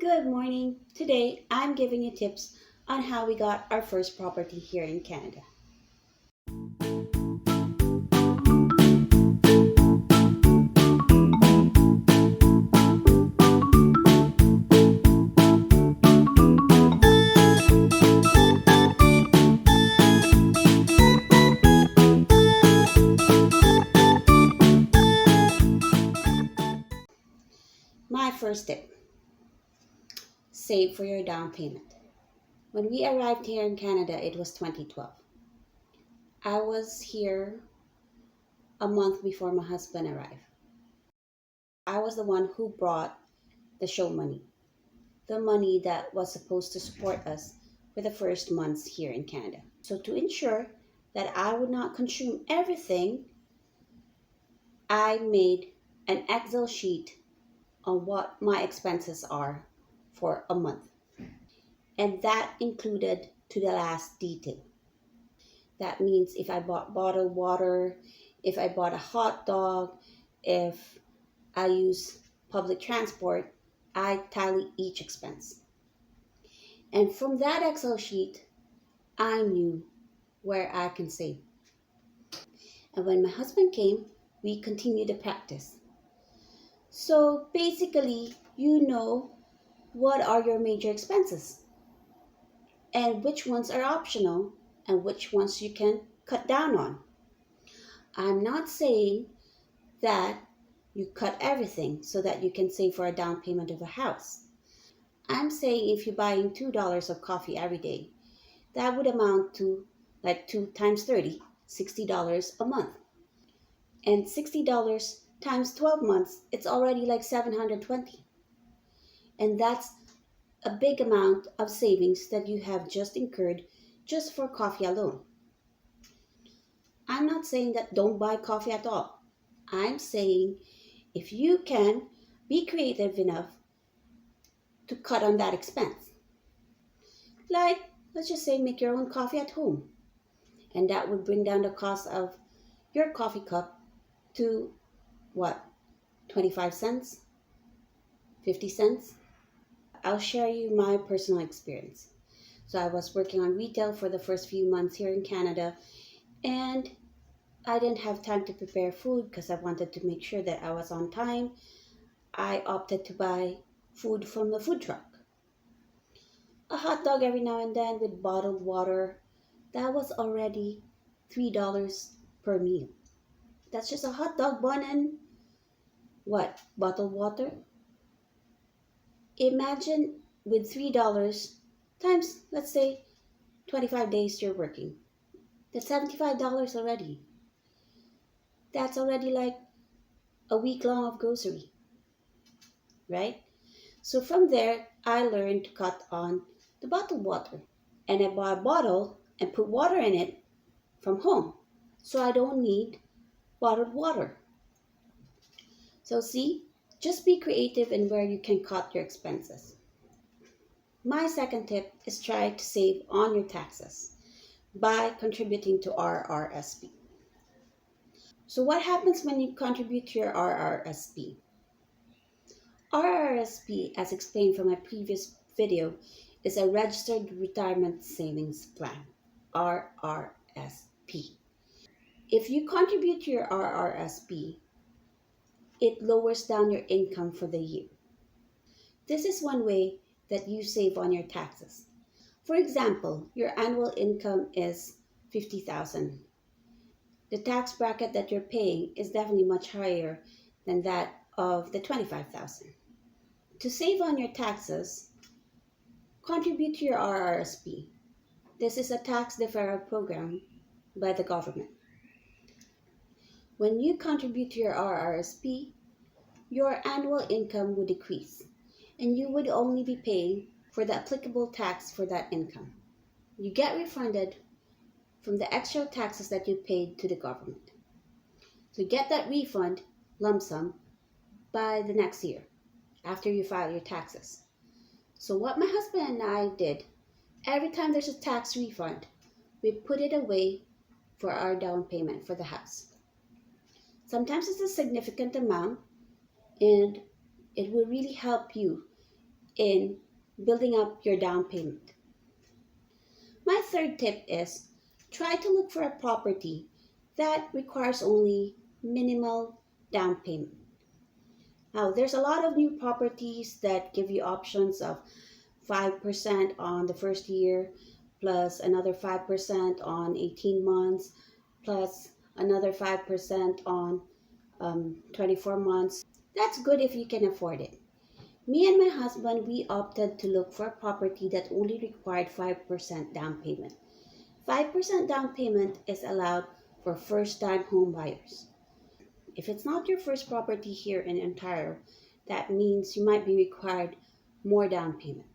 Good morning. Today I'm giving you tips on how we got our first property here in Canada. My first tip, save for your down payment. When we arrived here in Canada, it was 2012. I was here a month before my husband arrived. I was the one who brought the show money, the money that was supposed to support us for the first months here in Canada. So, to ensure that I would not consume everything, I made an Excel sheet on what my expenses are for a month. And that included to the last detail. That means if I bought bottled water, if I bought a hot dog, if I use public transport, I tally each expense. And from that Excel sheet, I knew where I can save. And when my husband came, we continued the practice. So basically, you know what are your major expenses and which ones are optional and which ones you can cut down on. I'm not saying that you cut everything so that you can save for a down payment of a house. I'm saying if you're buying $2 of coffee every day, that would amount to like 2 times 30, $60 a month. And $60 times 12 months, it's already like 720. And that's a big amount of savings that you have just incurred just for coffee alone. I'm not saying that don't buy coffee at all. I'm saying if you can be creative enough to cut on that expense. Like, let's just say make your own coffee at home. And that would bring down the cost of your coffee cup to what? 25 cents? 50 cents? I'll share you my personal experience. So I was working on retail for the first few months here in Canada, and I didn't have time to prepare food because I wanted to make sure that I was on time. I opted to buy food from the food truck. A hot dog every now and then with bottled water. That was already $3 per meal. That's just a hot dog bun and what? Bottled water? Imagine with $3 times, let's say, 25 days you're working. That's $75 already. That's already like a week long of grocery, right? So from there, I learned to cut on the bottled water. And I bought a bottle and put water in it from home. So I don't need bottled water. So see, just be creative in where you can cut your expenses. My second tip is try to save on your taxes by contributing to RRSP. So what happens when you contribute to your RRSP? RRSP, as explained from my previous video, is a registered retirement savings plan, RRSP. If you contribute to your RRSP, it lowers down your income for the year. This is one way that you save on your taxes. For example, your annual income is 50,000. The tax bracket that you're paying is definitely much higher than that of the 25,000. To save on your taxes, contribute to your RRSP. This is a tax deferral program by the government. When you contribute to your RRSP, your annual income would decrease and you would only be paying for the applicable tax for that income. You get refunded from the extra taxes that you paid to the government. So get that refund lump sum by the next year after you file your taxes. So what my husband and I did, every time there's a tax refund, we put it away for our down payment for the house. Sometimes it's a significant amount and it will really help you in building up your down payment. My third tip is try to look for a property that requires only minimal down payment. Now, there's a lot of new properties that give you options of 5% on the first year, plus another 5% on 18 months, plus another 5% on 24 months. That's good if you can afford it. Me and my husband, we opted to look for a property that only required 5% down payment. 5% down payment is allowed for first-time home buyers. If it's not your first property here in Ontario, that means you might be required more down payment.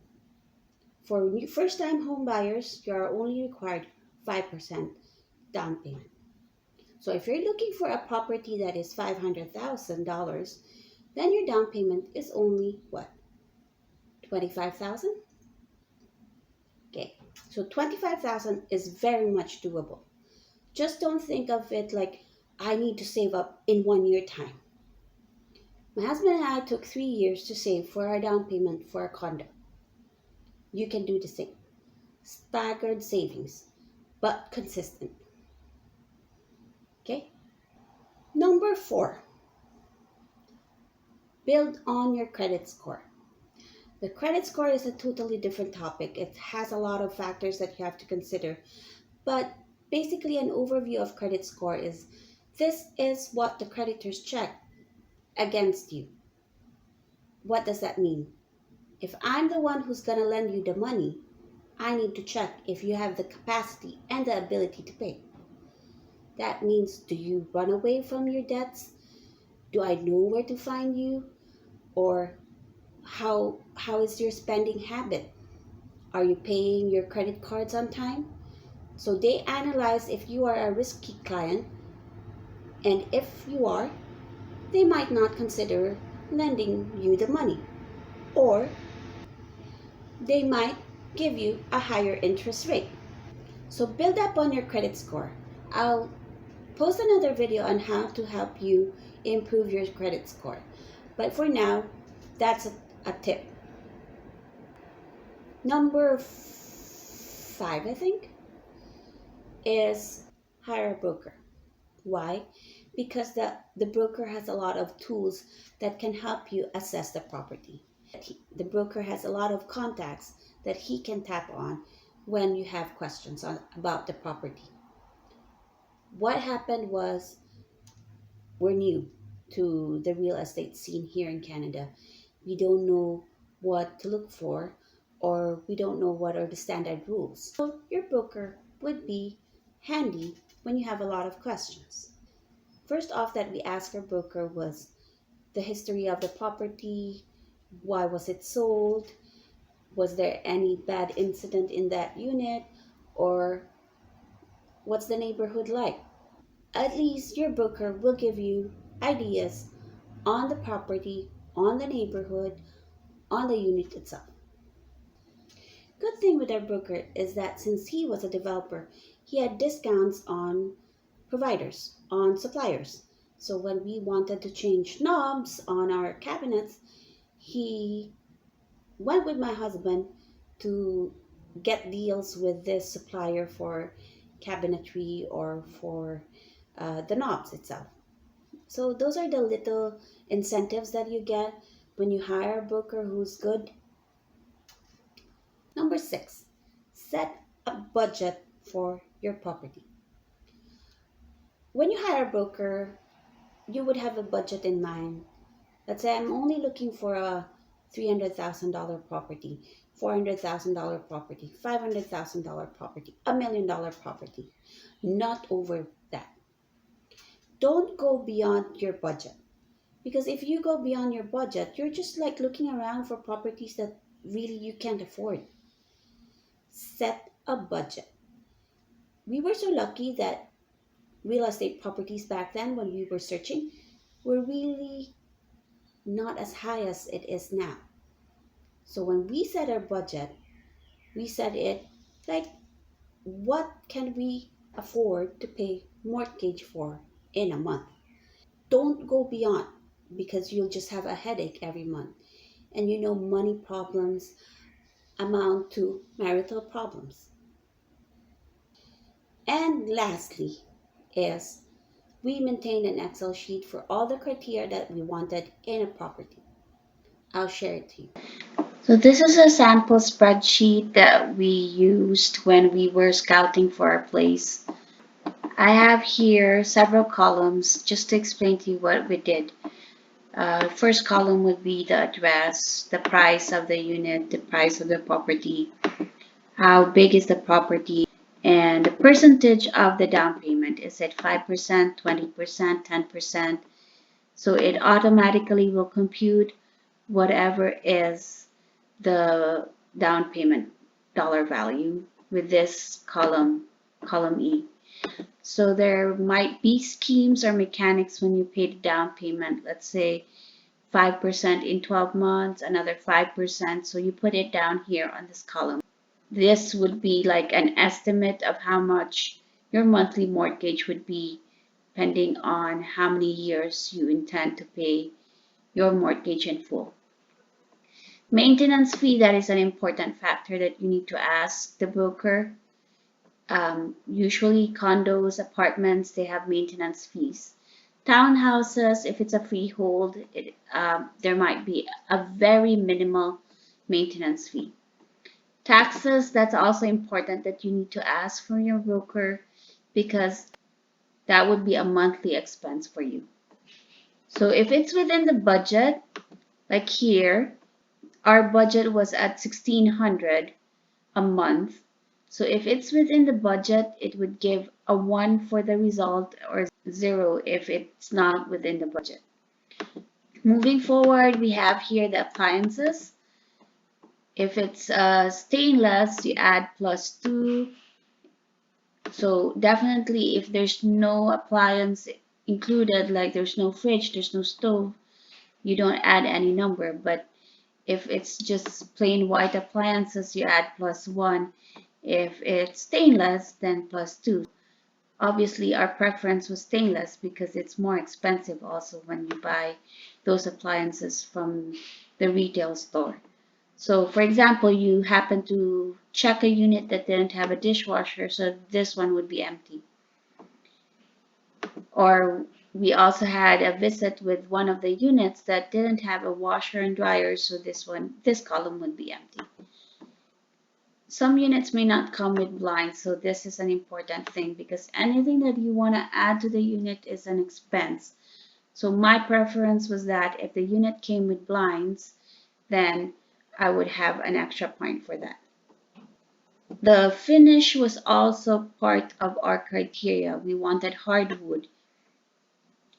For first-time home buyers, you are only required 5% down payment. So if you're looking for a property that is $500,000, then your down payment is only what? 25,000? Okay. So 25,000 is very much doable. Just don't think of it like I need to save up in 1 year time. My husband and I took 3 years to save for our down payment for a condo. You can do the same. Staggered savings, but consistent. Okay? Number 4, build on your credit score. The credit score is a totally different topic. It has a lot of factors that you have to consider. But basically, an overview of credit score is this is what the creditors check against you. What does that mean? If I'm the one who's going to lend you the money, I need to check if you have the capacity and the ability to pay. That means, do you run away from your debts? Do I know where to find you? Or how is your spending habit? Are you paying your credit cards on time? So they analyze if you are a risky client, and if you are, they might not consider lending you the money, or they might give you a higher interest rate. So build up on your credit score. I'll post another video on how to help you improve your credit score. But for now, that's a tip. Number 5, I think, is hire a broker. Why? Because the broker has a lot of tools that can help you assess the property. The broker has a lot of contacts that he can tap on when you have questions about the property. What happened was, we're new to the real estate scene here in Canada. We don't know what to look for, or we don't know what are the standard rules. So your broker would be handy when you have a lot of questions. First off that we asked our broker was the history of the property. Why was it sold? Was there any bad incident in that unit? Or what's the neighborhood like? At least your broker will give you ideas on the property, on the neighborhood, on the unit itself. Good thing with our broker is that since he was a developer, he had discounts on providers, on suppliers. So when we wanted to change knobs on our cabinets, he went with my husband to get deals with this supplier for cabinetry or for the knobs itself. So those are the little incentives that you get when you hire a broker who's good. Number 6, set a budget for your property. When you hire a broker, you would have a budget in mind. Let's say I'm only looking for a $300,000 property, $400,000 property, $500,000 property, $1 million property. Not over that. Don't go beyond your budget. Because if you go beyond your budget, you're just like looking around for properties that really you can't afford. Set a budget. We were so lucky that real estate properties back then when we were searching were really not as high as it is now. So when we set our budget, we set it like, what can we afford to pay mortgage for in a month? Don't go beyond, because you'll just have a headache every month. And you know, money problems amount to marital problems. And lastly, is we maintained an Excel sheet for all the criteria that we wanted in a property. I'll share it to you. So this is a sample spreadsheet that we used when we were scouting for our place. I have here several columns just to explain to you what we did. First column would be the address, the price of the unit, the price of the property, how big is the property, and the percentage of the down payment. Is it 5%, 20%, 10%? So it automatically will compute whatever is the down payment dollar value with this column E. So there might be schemes or mechanics when you pay the down payment, let's say 5% in 12 months, another 5%. So you put it down here on this column. This would be like an estimate of how much your monthly mortgage would be, depending on how many years you intend to pay your mortgage in full. Maintenance fee, that is an important factor that you need to ask the broker. Usually condos, apartments, they have maintenance fees. Townhouses, if it's a freehold, there might be a very minimal maintenance fee. Taxes, that's also important that you need to ask from your broker because that would be a monthly expense for you. So if it's within the budget, like here, our budget was at 1600 a month. So if it's within the budget, it would give a 1 for the result or 0 if it's not within the budget. Moving forward, we have here the appliances. If it's stainless, you add +2. So definitely if there's no appliance included, like there's no fridge, there's no stove, you don't add any number. But if it's just plain white appliances, you add +1. If it's stainless, then +2. Obviously, our preference was stainless because it's more expensive also when you buy those appliances from the retail store. So for example, you happen to check a unit that didn't have a dishwasher, so this one would be empty. Or we also had a visit with one of the units that didn't have a washer and dryer, so this column would be empty. Some units may not come with blinds, so this is an important thing because anything that you want to add to the unit is an expense. So my preference was that if the unit came with blinds, then I would have an extra point for that. The finish was also part of our criteria. We wanted hardwood.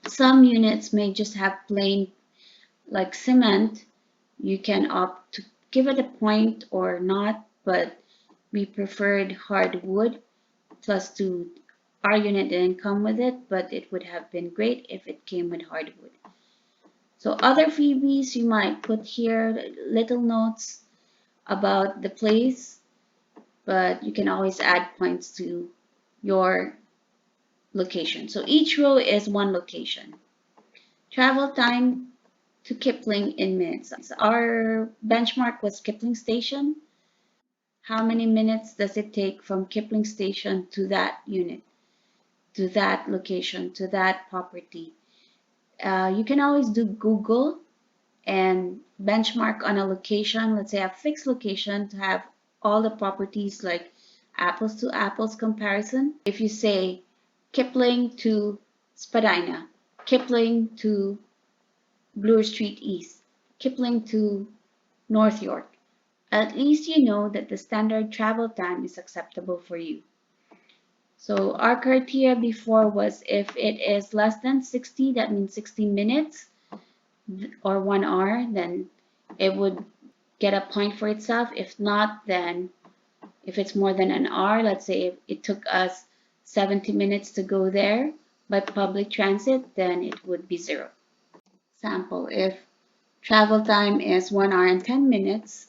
Some units may just have plain like cement. You can opt to give it a point or not, but we preferred hardwood. +2. Our unit didn't come with it, but it would have been great if it came with hardwood. So other freebies you might put here, little notes about the place, but you can always add points to your location. So each row is one location. Travel time to Kipling in minutes. Our benchmark was Kipling Station. How many minutes does it take from Kipling Station to that unit, to that location, to that property? You can always do Google and benchmark on a location, let's say a fixed location, to have all the properties like apples to apples comparison. If you say Kipling to Spadina, Kipling to Bloor Street East, Kipling to North York, at least you know that the standard travel time is acceptable for you. So our criteria before was if it is less than 60, that means 60 minutes or 1 hour, then it would get a point for itself. If not, then if it's more than an hour, let's say if it took us 70 minutes to go there by public transit, then it would be 0. Example, if travel time is 1 hour and 10 minutes,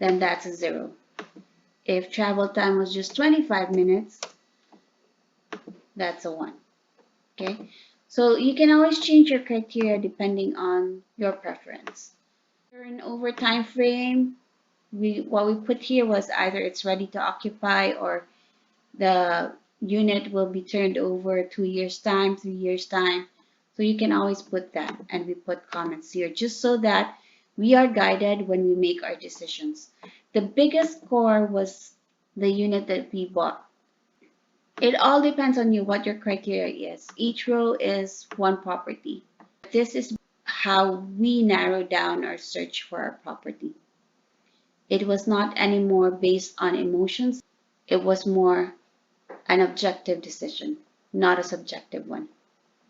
then that's a 0. If travel time was just 25 minutes, that's a 1. Okay, so you can always change your criteria depending on your preference. Turnover time frame, what we put here was either it's ready to occupy or the unit will be turned over 2 years time, 3 years time. So you can always put that, and we put comments here just so that we are guided when we make our decisions. The biggest core was the unit that we bought. It all depends on you what your criteria is. Each row is one property. This is how we narrow down our search for our property. It was not anymore based on emotions. It was more an objective decision, not a subjective one.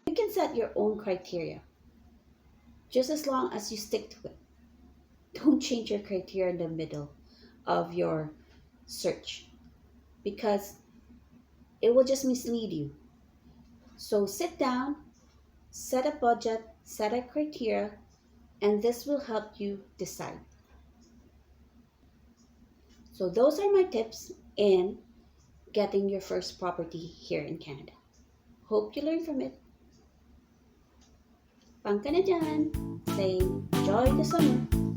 You can set your own criteria, just as long as you stick to it. Don't change your criteria in the middle of your search because it will just mislead you. So sit down, set a budget, set a criteria, and this will help you decide. So those are my tips in getting your first property here in Canada. Hope you learn from it. Pang ka na dyan. Say, enjoy the summer.